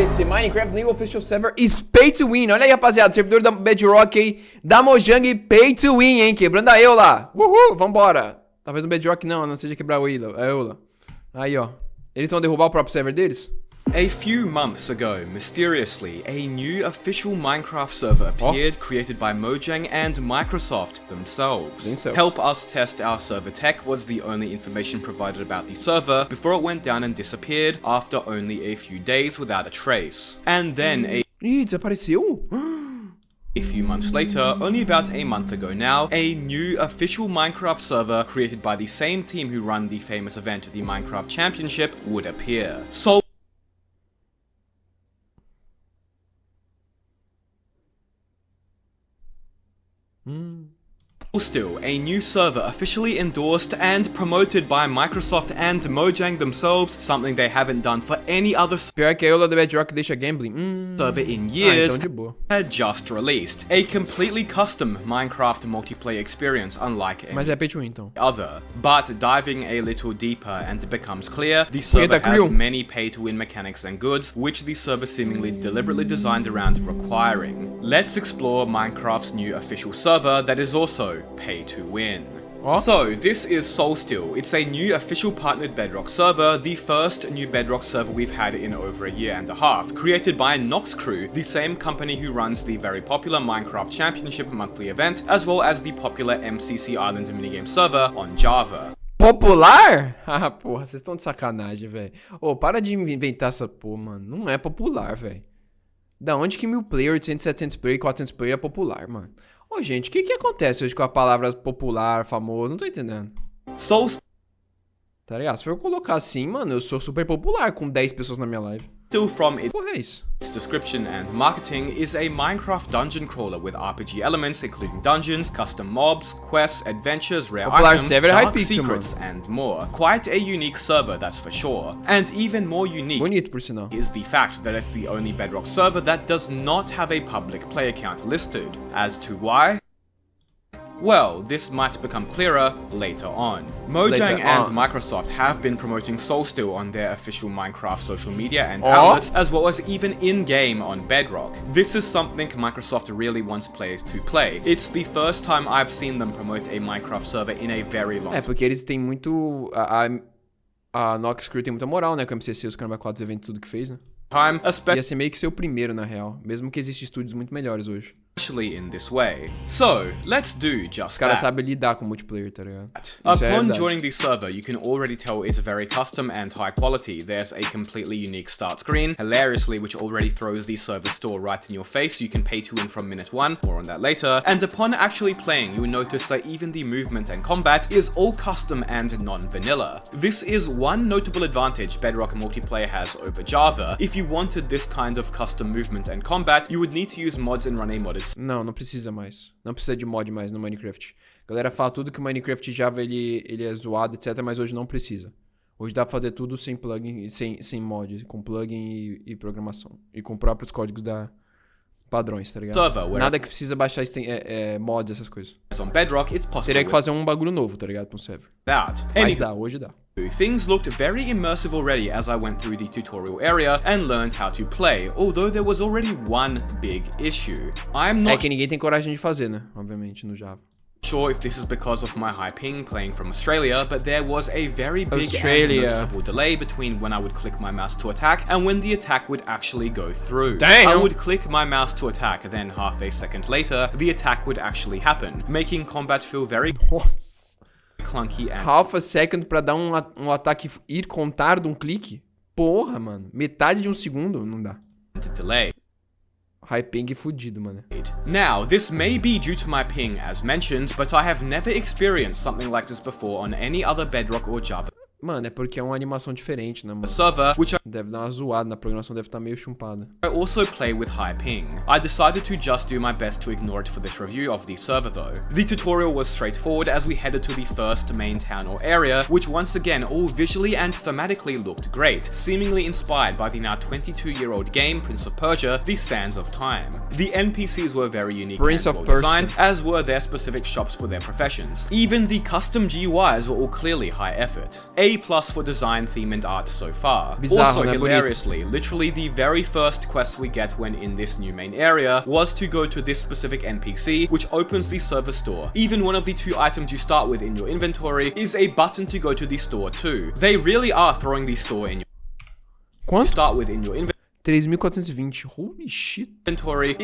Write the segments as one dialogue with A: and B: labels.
A: Esse Minecraft New Official Server is pay to win. Olha aí, rapaziada, servidor da Bedrock aí, da Mojang, pay to win, hein? Quebrando a Eula. Uhul, vambora. Talvez no Bedrock não seja quebrar a Eula. Aí, ó. Eles vão derrubar o próprio server deles?
B: A few months ago, mysteriously, a new official Minecraft server appeared, created by Mojang and Microsoft themselves. Help us test our server tech was the only information provided about the server before it went down and disappeared after only a few days without a trace. And then
A: Ih, desapareceu?
B: A few months later, only about a month ago now, a new official Minecraft server created by the same team who run the famous event, the Minecraft Championship, would appear. Still, a new server officially endorsed and promoted by Microsoft and Mojang themselves, something they haven't done for any other
A: Pior que a Eula da Bedrock deixa gambling.
B: server in years,
A: então de boa.
B: had just released. A completely custom Minecraft multiplayer experience unlike
A: Mas é pay to win, então.
B: other. But diving a little deeper and it becomes clear, the server has many pay-to-win mechanics and goods, which the server seemingly deliberately designed around requiring. Let's explore Minecraft's new official server that is also pay to win. So, this is Solstill. It's a new official partnered Bedrock server, the first new Bedrock server we've had in over a year and a half, created by Nox Crew, the same company who runs the very popular Minecraft Championship monthly event, as well as the popular MCC Islands minigame server on Java.
A: Popular? Ah, porra, vocês estão de sacanagem, velho. Ô, para de inventar essa porra, mano. Não é popular, velho. Da onde que 1000 player, 800, 700 player, 400 player é popular, mano? Ô, gente, o que acontece hoje com a palavra popular, famoso? Não tô entendendo. Tá ligado? Se for eu colocar assim, mano, eu sou super popular com 10 pessoas na minha live.
B: Still from
A: Porra, é isso?
B: its description and marketing is a Minecraft dungeon crawler with RPG elements including dungeons, custom mobs, quests, adventures, rare
A: Popular
B: items,
A: server,
B: dark
A: Hypixel,
B: secrets, and more. Quite a unique server, that's for sure. And even more unique
A: Bonito, por sinal.
B: is the fact that it's the only Bedrock server that does not have a public player count listed. As to why? Well, this might become clearer later on. Mojang and Microsoft have been promoting Solstill on their official Minecraft social media and outlets, as well as even in-game on Bedrock. This is something Microsoft really wants players to play. It's the first time I've seen them promote a Minecraft server in a very long time.
A: É, porque eles têm muito... A Nox Crew tem muita moral, né? Com o MCC, os Caramba 4 eventos, tudo que fez, né? Ia ser meio que ser o primeiro, na real. Mesmo que existem estúdios muito melhores hoje.
B: Especially in this way. So, let's do just
A: Os caras
B: that.
A: sabem lidar com multiplayer, tá ligado?
B: Upon joining the server, you can already tell it's very custom and high quality. There's a completely unique start screen, hilariously, which already throws the server store right in your face. You can pay to win from minute 1, more on that later. And upon actually playing, you'll notice that even the movement and combat is all custom and non-vanilla. This is one notable advantage Bedrock multiplayer has over Java. If you wanted this kind of custom movement and combat, you would need to use mods and run a modded.
A: Não precisa mais. Não precisa de mod mais no Minecraft. A galera fala tudo que o Minecraft Java ele é zoado, etc. Mas hoje não precisa. Hoje dá pra fazer tudo sem plugin, sem mod. Com plugin e programação. E com próprios códigos da padrões, tá ligado? Nada que precisa baixar mods, essas coisas.
B: On Bedrock, it's possible.
A: Teria que fazer um bagulho novo, tá ligado? Pra um server. Mas dá, hoje dá.
B: Things looked very immersive already as I went through the tutorial area and learned how to play, although there was already one big issue. I'm not
A: É que ninguém tem coragem de fazer, né? Obviamente, no Java.
B: sure if this is because of my high ping playing from Australia, but there was a very big and noticeable delay between when I would click my mouse to attack and when the attack would actually go through.
A: Damn.
B: I would click my mouse to attack, then half a second later, the attack would actually happen, making combat feel very clunky and
A: half a second pra dar um ataque ir contar de um clique? Porra, mano. Metade de um segundo? Não dá.
B: delay.
A: High ping fudido, mano.
B: Now, this may be due to my ping as mentioned, but I have never experienced something like this before on any other Bedrock or Java
A: Mano, é porque é uma animação diferente, né, mano?
B: server, which
A: Deve dar uma zoada, na programação deve estar meio chumpada.
B: I also play with high ping. I decided to just do my best to ignore it for this review of the server though. The tutorial was straightforward as we headed to the first main town or area, which once again all visually and thematically looked great, seemingly inspired by the now 22-year-old game Prince of Persia, The Sands of Time. The NPCs were very unique and well designed, as were their specific shops for their professions. Even the custom GUIs were all clearly high effort. A+ for design, theme, and art so far.
A: Bizarro,
B: Also,
A: né?
B: hilariously, literally the very first quest we get when in this new main area was to go to this specific NPC, which opens the server store. Even one of the 2 items you start with in your inventory is a button to go to the store too. They really are throwing the store in your
A: Quanto?
B: start with in your
A: 3.420. Holy shit.
B: inventory.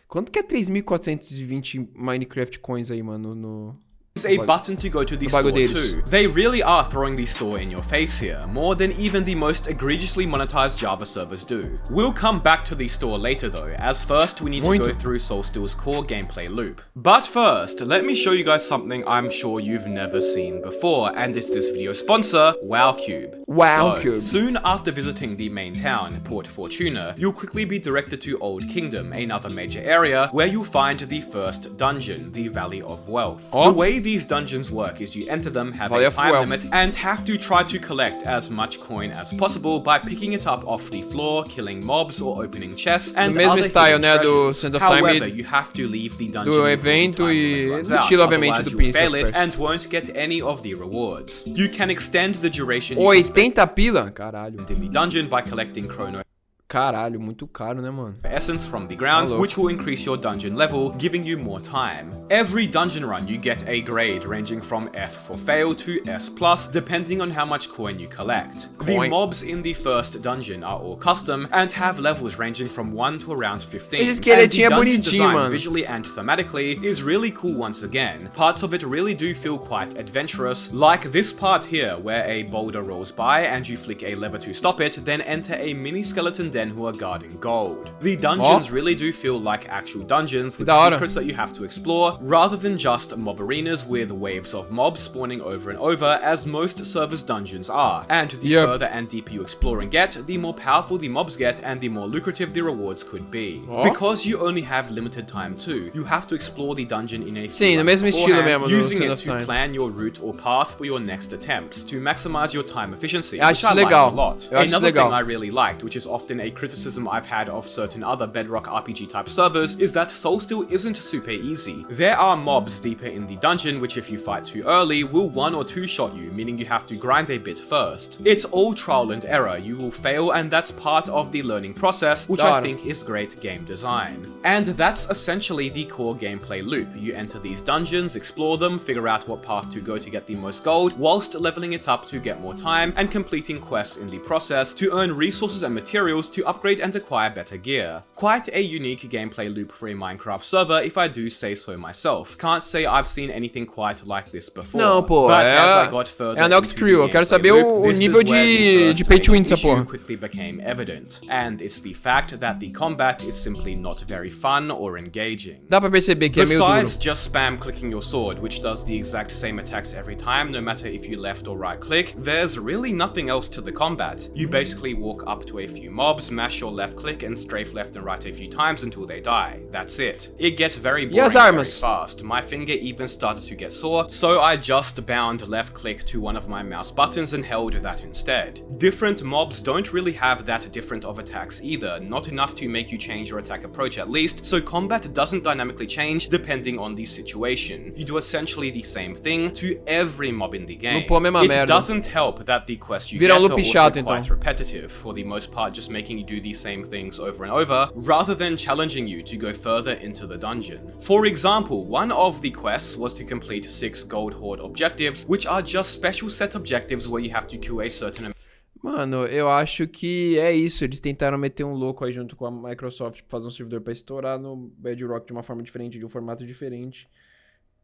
A: Quanto que é 3.420 Minecraft coins aí, mano, no...
B: Is a button to go to the store too. They really are throwing the store in your face here, more than even the most egregiously monetized Java servers do. We'll come back to the store later though, as first we need to go through Solstill's core gameplay loop. But first, let me show you guys something I'm sure you've never seen before, and it's this video sponsor, WowCube.
A: WowCube.
B: Soon after visiting the main town, Port Fortuna, you'll quickly be directed to Old Kingdom, another major area, where you'll find the first dungeon, the Valley of Wealth. The way these dungeons work is you enter them, have a time limit, and have to try to collect as much coin as possible by picking it up off the floor, killing mobs, or opening chests, and other
A: style, né,
B: do
A: Sense of Time.
B: However, you have to leave the dungeon
A: do evento e do estilo, obviamente, do Prince of Persia.
B: And won't get any of the rewards. You can extend the duration
A: 80 pila? Caralho.
B: in the dungeon by collecting chrono
A: Caralho, muito caro, né, mano?
B: essence from the ground, which will increase your dungeon level, giving you more time. Every dungeon run you get a grade ranging from F for fail to S+, depending on how much coin you collect. The mobs in the first dungeon are all custom and have levels ranging from 1 to around 15.
A: Esse esqueletinho é bonitinho, mano.
B: Visually and thematically is really cool once again. Parts of it really do feel quite adventurous, like this part here where a boulder rolls by and you flick a lever to stop it, then enter a mini skeleton den who are guarding gold. The dungeons really do feel like actual dungeons with secrets that you have to explore, rather than just mob arenas with waves of mobs spawning over and over, as most servers' dungeons are. And the further and deeper you explore and get, the more powerful the mobs get and the more lucrative the rewards could be. Because you only have limited time too, you have to explore the dungeon in a
A: Sim, no mesmo estilo mesmo,
B: using it to plan your route or path for your next attempts, to maximize your time efficiency,
A: Eu
B: which
A: acho
B: I like
A: legal.
B: a lot.
A: Eu acho
B: Another
A: legal.
B: thing I really liked, which is often a criticism I've had of certain other Bedrock RPG type servers, is that Solstill isn't super easy. There are mobs deeper in the dungeon which, if you fight too early, will 1 or 2 shot you, meaning you have to grind a bit first. It's all trial and error, you will fail, and that's part of the learning process, which I think is great game design. And that's essentially the core gameplay loop. You enter these dungeons, explore them, figure out what path to go to get the most gold, whilst leveling it up to get more time, and completing quests in the process to earn resources and materials to upgrade and acquire better gear. Quite a unique gameplay loop for a Minecraft server, if I do say so myself. Can't say I've seen anything quite like this before.
A: Não, pô, é a Nox Crew. Eu quero saber o nível de pay to win dessa porra.
B: Quickly became evident, and it's the fact that the combat is simply not very fun or engaging.
A: Dá pra perceber que é meio duro.
B: Besides just spam clicking your sword, which does the exact same attacks every time, no matter if you left or right click, there's really nothing else to the combat. You basically walk up to a few mobs, mash your left click, and strafe left and right a few times until they die. That's it. It gets very boring very fast. My finger even started to get sore, so I just bound left click to one of my mouse buttons and held that instead. Different mobs don't really have that different of attacks either, not enough to make you change your attack approach at least, so combat doesn't dynamically change depending on the situation. You do essentially the same thing to every mob in the game. It doesn't help that the quests you get are also quite repetitive, for the most part just making you do the same things over and over, rather than challenging you to go further into the dungeon. For example, one of the quests was to complete 6 gold hoard objectives, which are just special set objectives where you have to kill a certain amount.
A: Mano, eu acho que é isso. Eles tentaram meter um louco aí junto com a Microsoft pra fazer um servidor pra estourar no Bedrock de uma forma diferente, de um formato diferente.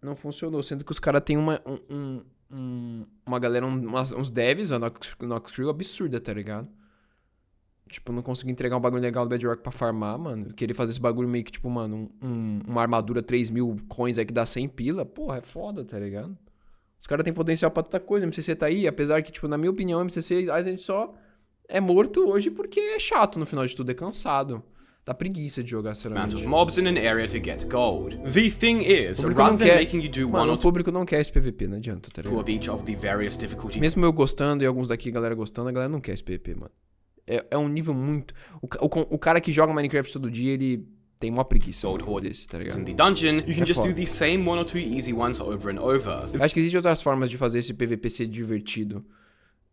A: Não funcionou, sendo que os caras têm uma galera, uns devs, a Nox Crew absurda, tá ligado? Tipo, não consegui entregar um bagulho legal do Bedrock pra farmar, mano. Querer fazer esse bagulho meio que, tipo, mano, uma armadura 3.000 coins aí que dá 100 pila. Porra, é foda, tá ligado? Os caras têm potencial pra tanta coisa. O MCC tá aí, apesar que, tipo, na minha opinião, o MCC a gente só é morto hoje porque é chato no final de tudo, é cansado. Dá preguiça de jogar, sinceramente.
B: Mobs in an area to get gold. The thing is, rather than making you do one or
A: o público não quer esse PVP, não adianta, tá ligado?
B: Of each of the various difficulty.
A: Mesmo eu gostando e alguns daqui, galera gostando, a galera não quer esse PVP, mano. É um nível muito... O cara que joga Minecraft todo dia, ele tem uma preguiça desse, tá ligado?
B: In the dungeon, you can just do the same 1 or 2 easy ones over and over.
A: Eu acho que existem outras formas de fazer esse PVP ser divertido.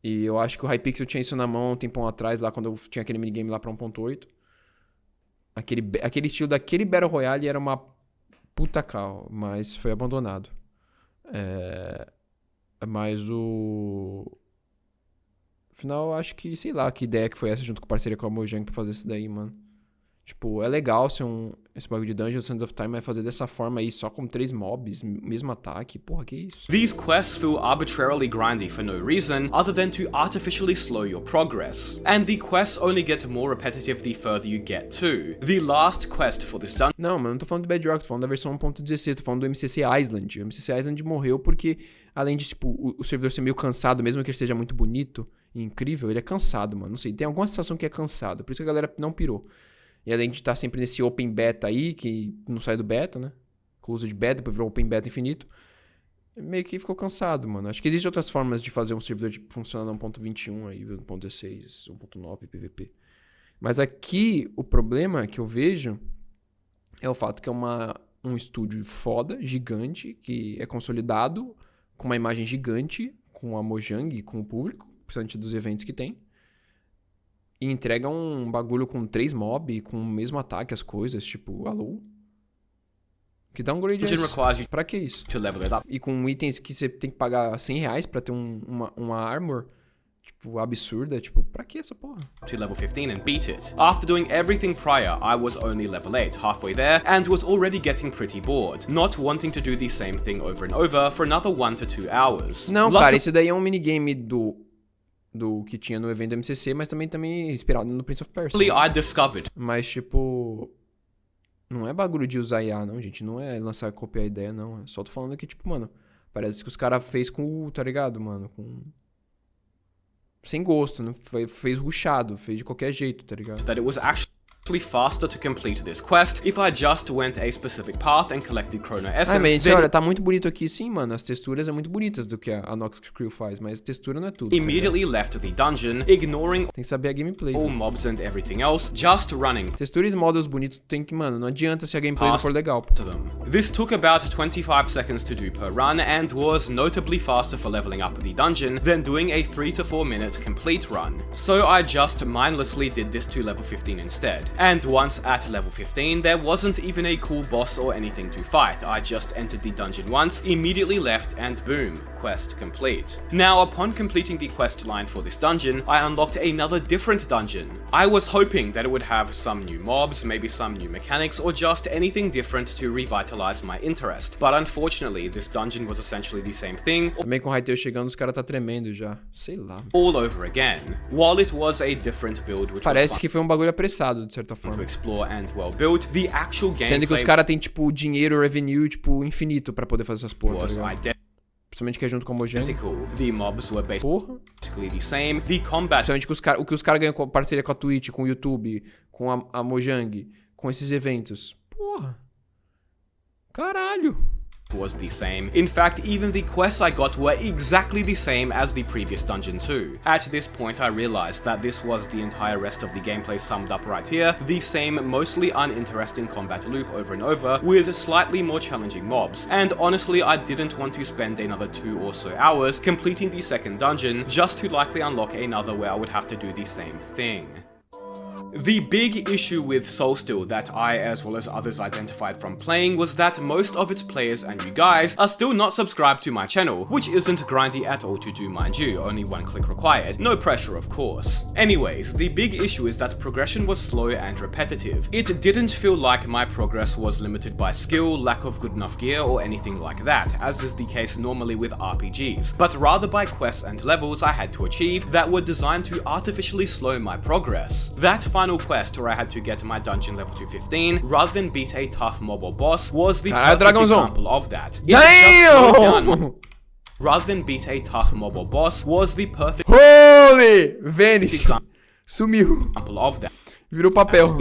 A: E eu acho que o Hypixel tinha isso na mão um tempão atrás, lá quando eu tinha aquele minigame lá pra 1.8. Aquele estilo daquele Battle Royale era uma puta cal, mas foi abandonado. Mas afinal, eu acho que, sei lá, que ideia que foi essa junto com parceria com a Mojang pra fazer isso daí, mano. Tipo, é legal ser esse bagulho de Dungeons Sands of Time, mas fazer dessa forma aí, só com 3 mobs, mesmo ataque, porra, que isso?
B: These quests feel arbitrarily grindy for no reason other than to artificially slow your progress. And the quests only get more repetitive the further you get to. The last quest for this dungeon...
A: Não, mas não tô falando do Bedrock, tô falando da versão 1.16, tô falando do MCC Island. O MCC Island morreu porque, além de, tipo, o servidor ser meio cansado, mesmo que ele seja muito bonito e incrível, ele é cansado, mano. Não sei, tem alguma sensação que é cansado, por isso que a galera não pirou. E além de estar sempre nesse open beta aí, que não sai do beta, né? Closed beta, depois virou open beta infinito. Meio que ficou cansado, mano. Acho que existem outras formas de fazer um servidor de funcionar no 1.21 aí, 1.16, 1.9 PVP. Mas aqui, o problema que eu vejo é o fato que é um estúdio foda, gigante, que é consolidado, com uma imagem gigante, com a Mojang, com o público, principalmente dos eventos que tem. E entrega um bagulho com 3 mob, com o mesmo ataque, as coisas, tipo, alô? Que downgrade é esse? Pra que isso? E com itens que você tem que pagar R$100 pra ter uma armor, tipo, absurda, tipo, pra que essa porra?
B: To level 15 and beat it. After doing everything prior, I was only level 8, halfway there, and was already getting pretty bored, not wanting to do the same thing over and over for another 1 to 2 hours.
A: Não, cara, esse daí é um minigame do que tinha no evento do MCC, mas também inspirado no Prince of Persia.
B: I discovered.
A: Mas, tipo, não é bagulho de usar IA, não, gente. Não é lançar e copiar a ideia, não. Só tô falando que, tipo, mano, parece que os caras fez com, tá ligado, mano? Sem gosto, não fez rushado, fez de qualquer jeito, tá ligado?
B: That it was actually faster to complete this quest if I just went a specific path and collected Chrono Essence.
A: Mas gente, olha, tá muito bonito aqui sim, mano. As texturas é muito bonitas do que a Nox Crew faz, mas a textura não é tudo.
B: Immediately left the dungeon, ignoring
A: tem que saber a gameplay.
B: All mobs and everything else, just running.
A: Texturas e models bonitos tem que, mano, não adianta se a gameplay não for legal, pô.
B: This took about 25 seconds to do per run and was notably faster for leveling up the dungeon than doing a 3 to 4 minute complete run. So I just mindlessly did this to level 15 instead. And once at level 15, there wasn't even a cool boss or anything to fight. I just entered the dungeon once, immediately left, and boom, quest complete. Now, upon completing the quest line for this dungeon, I unlocked another different dungeon. I was hoping that it would have some new mobs, maybe some new mechanics, or just anything different to revitalize my interest. But unfortunately, this dungeon was essentially the same thing.
A: Também com o Hytale chegando, os caras tá tremendo já. Sei lá.
B: All over again. While it was a different build, which
A: parece que foi um bagulho apressado, de certa forma.
B: Explore and well built, the actual gameplay...
A: Sendo que os caras têm, tipo, dinheiro, revenue, tipo, infinito pra poder fazer essas porras, tá ligado? Principalmente que é junto com a Mojang.
B: The mobs were basically the same. The combat...
A: Principalmente o que os caras ganham com parceria com a Twitch, com o YouTube, com a Mojang, com esses eventos. Porra. Caralho.
B: Was the same. In fact, even the quests I got were exactly the same as the previous dungeon too. At this point, I realized that this was the entire rest of the gameplay summed up right here, the same mostly uninteresting combat loop over and over, with slightly more challenging mobs. And honestly, I didn't want to spend another 2 or so hours completing the second dungeon, just to likely unlock another where I would have to do the same thing. The big issue with Soulstill that I, as well as others, identified from playing was that most of its players and you guys are still not subscribed to my channel, which isn't grindy at all to do, mind you, only 1 click required, no pressure of course. Anyways, the big issue is that progression was slow and repetitive. It didn't feel like my progress was limited by skill, lack of good enough gear, or anything like that, as is the case normally with RPGs, but rather by quests and levels I had to achieve that were designed to artificially slow my progress. That final quest where I had to get my dungeon level to 15 rather than beat a tough mob or boss was the perfect example of that.
A: Damn!
B: Rather than beat a tough mob or boss was the perfect
A: Vênice sumiu.
B: example of that.
A: Virou papel.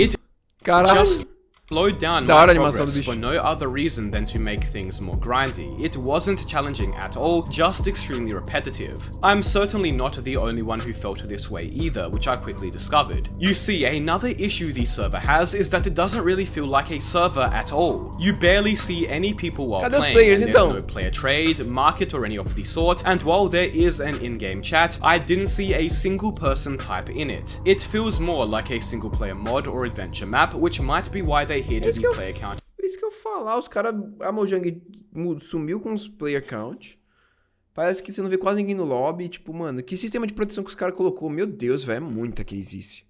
A: Caralho.
B: slowed down my progress for no other reason than to make things more grindy. It wasn't challenging at all, just extremely repetitive. I'm certainly not the only one who felt this way either, which I quickly discovered. You see, another issue the server has is that it doesn't really feel like a server at all. You barely see any people while playing, and there's no player trade, market or any of the sort, and while there is an in-game chat, I didn't see a single person type in it. It feels more like a single player mod or adventure map, which might be why they hid the player count.
A: Isso que eu falar, os caras, a Mojang sumiu com os player count. Parece que você não vê quase ninguém no lobby. Tipo, mano, que sistema de proteção que os caras colocou? Meu Deus, velho, é muita casice.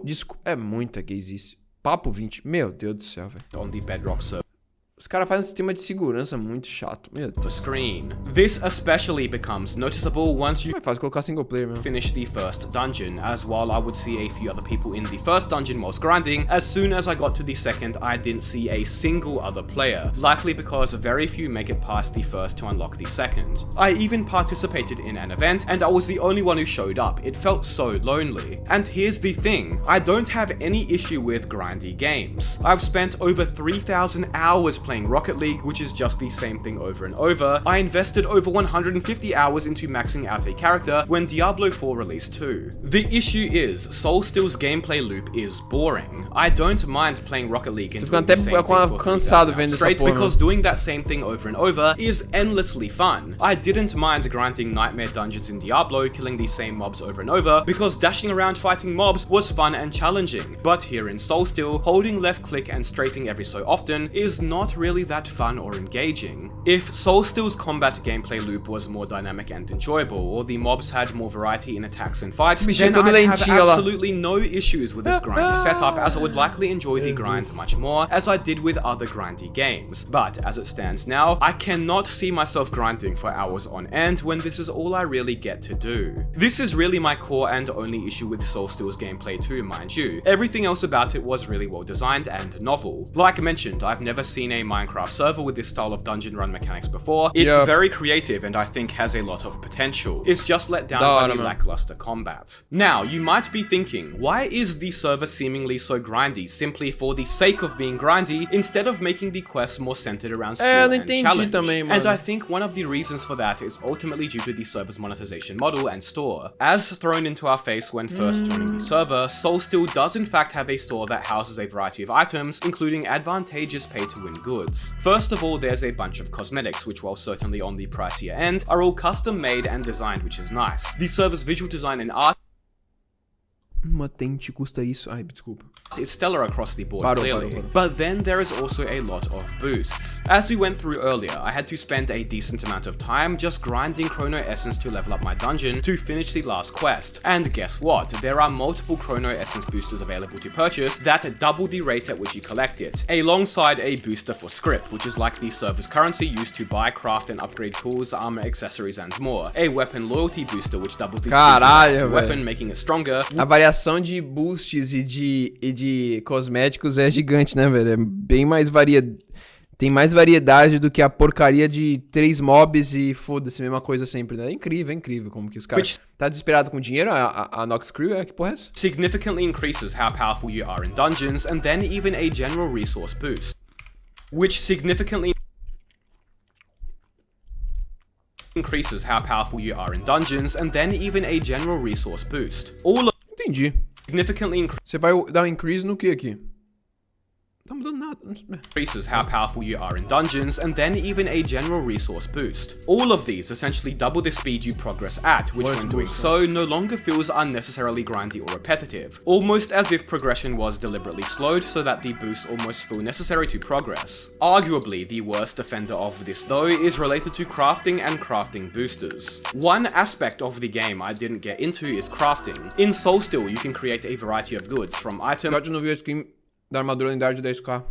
A: Desculpa, é muita casice. Papo 20, meu Deus do céu, velho.
B: On the Bedrock server.
A: Os caras fazem um sistema de segurança muito chato, meu Deus.
B: The screen. This especially becomes noticeable once you
A: fácil colocar single player mesmo.
B: Finish the first dungeon, as while I would see a few other people in the first dungeon whilst grinding, as soon as I got to the second, I didn't see a single other player, likely because very few make it past the first to unlock the second. I even participated in an event, and I was the only one who showed up. It felt so lonely. And here's the thing, I don't have any issue with grindy games. I've spent over 3,000 hours playing Rocket League, which is just the same thing over and over. I invested over 150 hours into maxing out a character when Diablo 4 released too. The issue is, Soulstill's gameplay loop is boring. I don't mind playing Rocket League and doing the same thing for 3,000 hours straight, because doing that same thing over and over is endlessly fun. I didn't mind grinding nightmare dungeons in Diablo, killing the same mobs over and over, because dashing around fighting mobs was fun and challenging. But here in Soulstill, holding left click and strafing every so often is not really that fun or engaging. If Soulstill's combat gameplay loop was more dynamic and enjoyable, or the mobs had more variety in attacks and fights, then I'd have absolutely no issues with this grindy setup, as I would likely enjoy the grind much more, as I did with other grindy games. But as it stands now, I cannot see myself grinding for hours on end when this is all I really get to do. This is really my core and only issue with Soulstill's gameplay too, mind you. Everything else about it was really well designed and novel. Like mentioned, I've never seen a Minecraft server with this style of dungeon run mechanics before. It's very creative and I think has a lot of potential. It's just let down by the lackluster combat. Now, you might be thinking, why is the server seemingly so grindy simply for the sake of being grindy, instead of making the quests more centered around skill and challenge? And I think one of the reasons for that is ultimately due to the server's monetization model and store. As thrown into our face when first joining the server, Soulstill does in fact have a store that houses a variety of items, including advantageous pay-to-win goods. First of all, there's a bunch of cosmetics, which while certainly on the pricier end, are all custom made and designed, which is nice. The server's visual design and art
A: Uma tente custa isso. Ai, desculpa.
B: It's stellar across the board, clearly. But then there is also a lot of boosts. As we went through earlier, I had to spend a decent amount of time just grinding Chrono Essence to level up my dungeon to finish the last quest. And guess what? There are multiple Chrono Essence boosters available to purchase that double the rate at which you collect it, alongside a booster for script, which is like the server's currency used to buy, craft and upgrade tools, armor, accessories and more. A weapon loyalty booster which doubles the speed of the weapon, making it stronger.
A: A variação de boosts e de cosméticos é gigante, né, velho? É bem mais tem mais variedade do que a porcaria de 3 mobs e foda-se, mesma coisa sempre, né? É incrível como que os caras... Tá desesperado com dinheiro? A Nox Crew? Que porra é essa?
B: Significantly increases how powerful you are in dungeons, and then even a general resource boost. Which significantly increases how powerful you are in dungeons, and then even a general resource boost.
A: Entendi. Você vai dar um increase no que aqui? Tá mudando nada.
B: Increases how powerful you are in dungeons, and then even a general resource boost. All of these essentially double the speed you progress at, which when doing so no longer feels unnecessarily grindy or repetitive. Almost as if progression was deliberately slowed so that the boosts almost feel necessary to progress. Arguably, the worst offender of this though is related to crafting and crafting boosters. One aspect of the game I didn't get into is crafting. In Soulstill, you can create a variety of goods from items...
A: Da armadura lendária de 10k.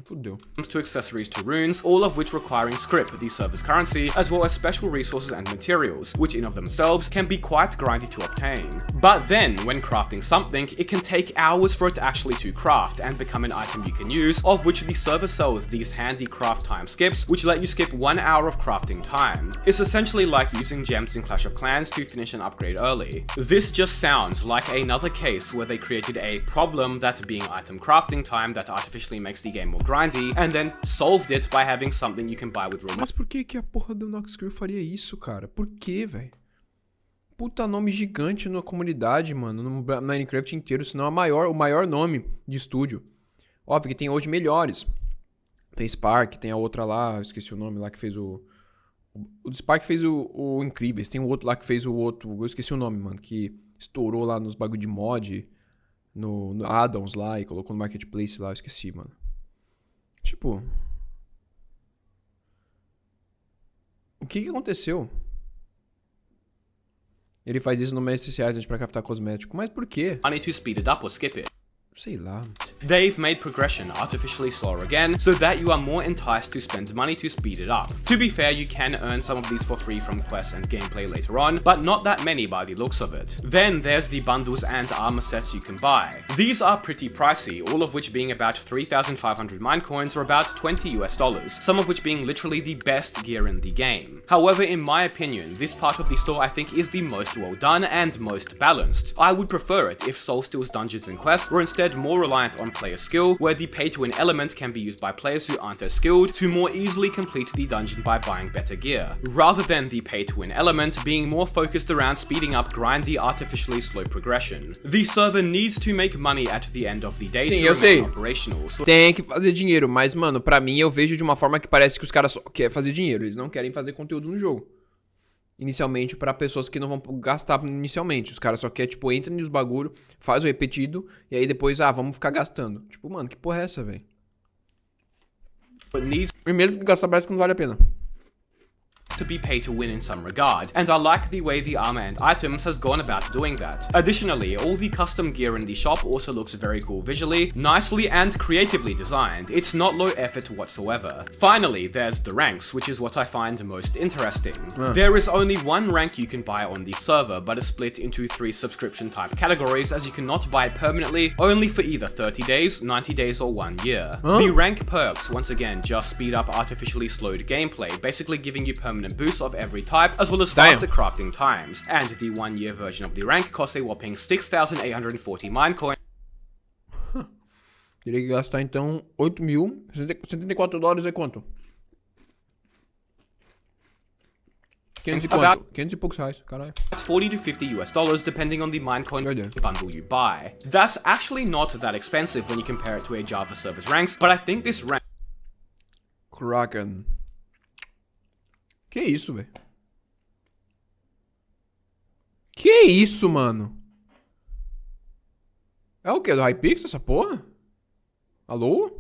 A: Fudeu.
B: To accessories to runes, all of which requiring scrip, the server's currency, as well as special resources and materials, which in of themselves can be quite grindy to obtain. But then, when crafting something, it can take hours for it actually to craft and become an item you can use, of which the server sells these handy craft time skips, which let you skip 1 hour of crafting time. It's essentially like using gems in Clash of Clans to finish an upgrade early. This just sounds like another case where they created a problem, that being item crafting time, that artificially makes the game more grindy, and then solved it by having something you can buy with real money.
A: Mas por que a porra do Noxcrew faria isso, cara? Por que, velho? Puta nome gigante na comunidade, mano, no Minecraft inteiro, senão o maior nome de estúdio. Óbvio que tem hoje melhores. Tem Spark, tem a outra lá, esqueci o nome lá que fez o Spark fez o Incríveis, tem o outro lá que fez o outro, eu esqueci o nome, mano, que estourou lá nos bagulho de mod, no addons lá e colocou no marketplace lá, eu esqueci, mano. Tipo, o que aconteceu? Ele faz isso no MSCI pra craftar cosmético, mas por quê?
B: Money to speed it up or skip it.
A: Sei lá.
B: They've made progression artificially slower again, so that you are more enticed to spend money to speed it up. To be fair, you can earn some of these for free from quests and gameplay later on, but not that many by the looks of it. Then there's the bundles and armor sets you can buy. These are pretty pricey, all of which being about 3,500 mine coins or about $20 US, some of which being literally the best gear in the game. However, in my opinion, this part of the store I think is the most well done and most balanced. I would prefer it if Soulsteel's dungeons and quests were instead more reliant on player skill, where the pay-to-win element can be used by players who aren't as skilled to more easily complete the dungeon by buying better gear, rather than the pay-to-win element being more focused around speeding up grindy, artificially slow progression. The server needs to make money at the end of the day to remain operational. So
A: tem que fazer dinheiro, mas mano, pra mim eu vejo de uma forma que parece que os caras só querem fazer dinheiro, eles não querem fazer conteúdo no jogo. Inicialmente pra pessoas que não vão gastar inicialmente. Os caras só querem, tipo, entra nos bagulho, faz o repetido, e aí depois, vamos ficar gastando. Tipo, mano, que porra é essa, velho? E mesmo que gastar parece que não vale a pena.
B: To be pay to win in some regard, and I like the way the armor and items has gone about doing that. Additionally, all the custom gear in the shop also looks very cool visually, nicely and creatively designed. It's not low effort whatsoever. Finally, there's the ranks, which is what I find most interesting. There is only one rank you can buy on the server, but it's split into 3 subscription type categories, as you cannot buy it permanently, only for either 30 days, 90 days or 1 year. The rank perks, once again, just speed up artificially slowed gameplay, basically giving you permanent boosts of every type, as well as faster crafting times, and the 1-year version of the rank costs a whopping 6,840 mine coins.
A: Teria que gastar então 8.000, $74 é quanto? 500 e quanto? 500 e poucos reais, caralho.
B: That's $40 to $50 US, depending on the Minecoin bundle you buy. That's actually not that expensive when you compare it to a Java service ranks, but I think this rank...
A: Kraken. Que isso, velho? Que isso, mano? É o que? Do Hypixel essa porra? Alô?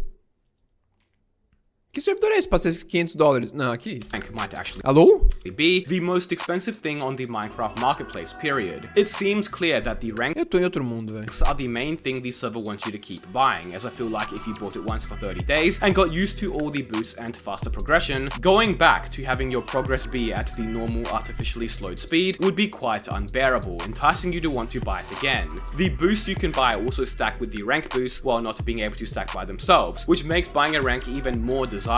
A: Que servidor é esse pra ser $500? Não, aqui.
B: Might actually
A: Alô?
B: be the most expensive thing on the Minecraft marketplace, period. It seems clear that the ranks
A: Eu tô em outro mundo, velho.
B: are the main thing the server wants you to keep buying, as I feel like if you bought it once for 30 days and got used to all the boosts and faster progression, going back to having your progress be at the normal artificially slowed speed would be quite unbearable, enticing you to want to buy it again. The boosts you can buy also stack with the rank boosts while not being able to stack by themselves, which makes buying a rank even more desirable.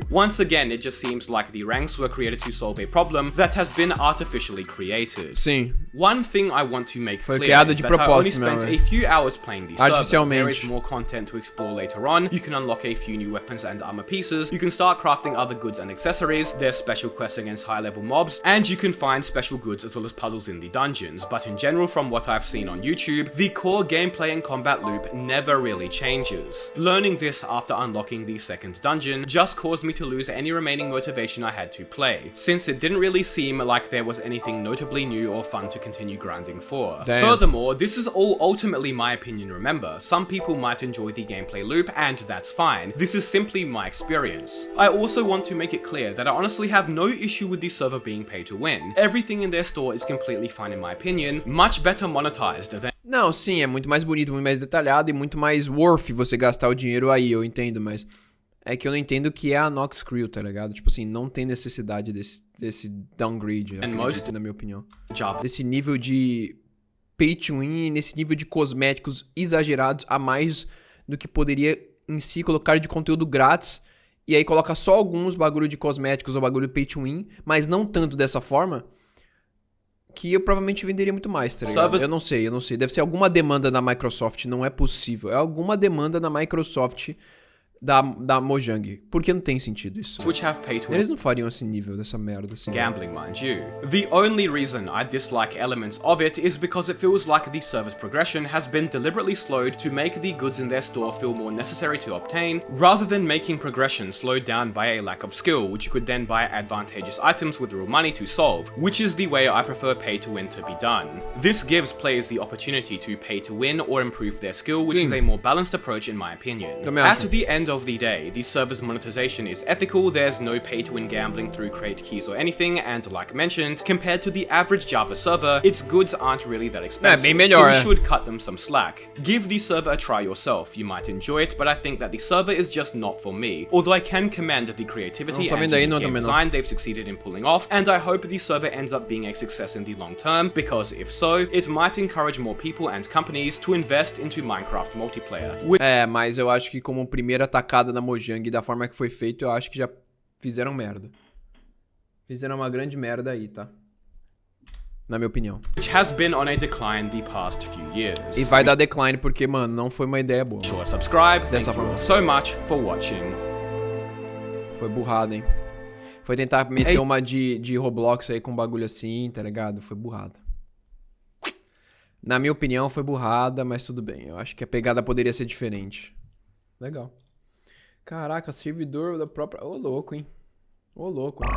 B: Once again, it just seems like the ranks were created to solve a problem that has been artificially created.
A: Sim.
B: One thing I want to make
A: Foi
B: clear
A: criado
B: is
A: de
B: that I only
A: propósito,
B: spent
A: meu,
B: a few hours playing the server. There is
A: Artificialmente.
B: more content to explore later on. You can unlock a few new weapons and armor pieces. You can start crafting other goods and accessories. There's special quests against high-level mobs, and you can find special goods as well as puzzles in the dungeons. But in general, from what I've seen on YouTube, the core gameplay and combat loop never really changes. Learning this after unlocking the second dungeon just caused me to lose any remaining motivation I had to play, since it didn't really seem like there was anything notably new or fun to continue grinding for.
A: Damn.
B: Furthermore, this is all ultimately my opinion, remember. Some people might enjoy the gameplay loop, and that's fine. This is simply my experience. I also want to make it clear that I honestly have no issue with the server being pay to win. Everything in their store is completely fine in my opinion, much better monetized than...
A: Não, sim, é muito mais bonito, muito mais detalhado e muito mais worth você gastar o dinheiro aí, eu entendo, mas... É que eu não entendo o que é a Nox Crew, tá ligado? Tipo assim, não tem necessidade desse downgrade, acredito, na minha opinião. Desse nível de pay to win, nesse nível de cosméticos exagerados a mais do que poderia em si colocar de conteúdo grátis. E aí coloca só alguns bagulho de cosméticos ou bagulho pay to win, mas não tanto dessa forma, que eu provavelmente venderia muito mais, tá ligado? Eu não sei. Deve ser alguma demanda da Microsoft, não é possível. É alguma demanda da Microsoft da Mojang. Porque não tem sentido isso. Eles não fariam esse nível dessa merda assim.
B: Gambling, mind you. The only reason I dislike elements of it is because it feels like the service progression has been deliberately slowed to make the goods in their store feel more necessary to obtain, rather than making progression slowed down by a lack of skill, which you could then buy advantageous items with real money to solve, which is the way I prefer pay to win to be done. This gives players the opportunity to pay to win or improve their skill, which is a more balanced approach in my opinion. At the end of the day, the server's monetization is ethical, there's no pay-to-win gambling through crate keys or anything, and like mentioned, compared to the average Java server, its goods aren't really that expensive, so we should cut them some slack. Give the server a try yourself, you might enjoy it, but I think that the server is just not for me, although I can commend the creativity and game design they've succeeded in pulling off, and I hope the server ends up being a success in the long term, because if so, it might encourage more people and companies to invest into Minecraft multiplayer.
A: Mas eu acho que como primeira atacada na Mojang, da forma que foi feito, eu acho que já fizeram merda. Fizeram uma grande merda aí, tá? Na minha opinião.
B: Which has been on a decline the past few years.
A: E vai dar decline porque, mano, não foi uma ideia boa.
B: Sure, subscribe. Thank you all so much for watching.
A: Foi burrada, hein? Foi tentar meter uma de Roblox aí com um bagulho assim, tá ligado? Foi burrada. Na minha opinião, foi burrada, mas tudo bem. Eu acho que a pegada poderia ser diferente. Legal. Caraca, servidor da própria... Ô, louco, hein? Ô, louco, hein?